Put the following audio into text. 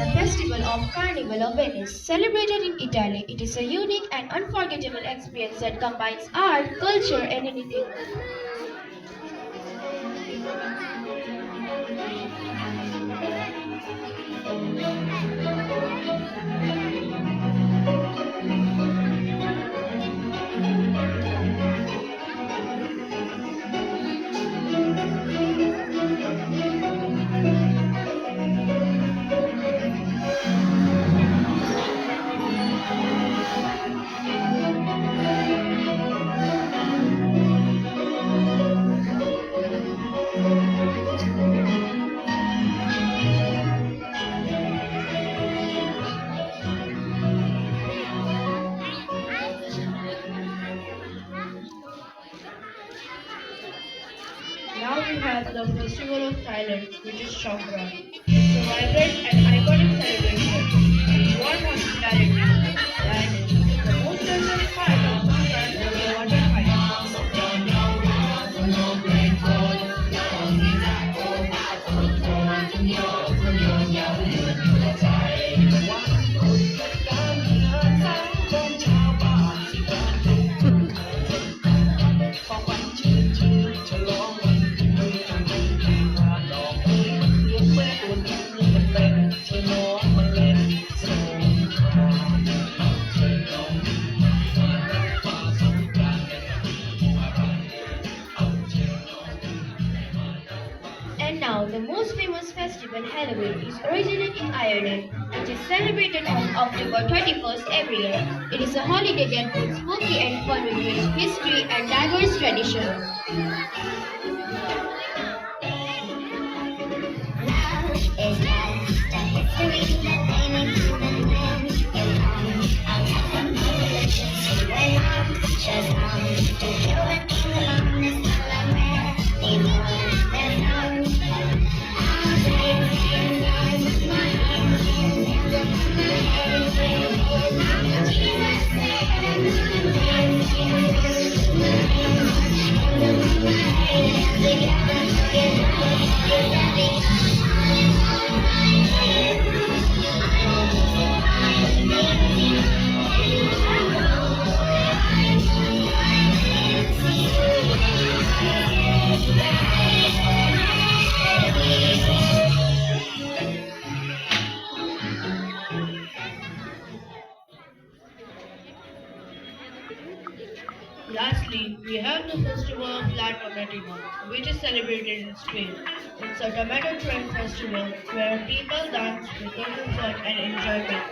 the festival of Carnival of Venice. Celebrated in Italy, it is a unique and unforgettable experience that combines art, culture, and entertainment. Now we have the Festival of Thailand, which is Songkran. It's a vibrant and iconic celebration with warm hospitality. And the most famous part of Songkran is the water fight. And now, the most famous festival, Halloween, is originated in Ireland, which is celebrated on October 21st every year. It is a holiday that brings spooky and fun with rich history and diverse traditions. Lastly, we have the Festival of La Tomatina, which is celebrated in Spain. It's a tomato trend festival where people dance with local fun and enjoyment.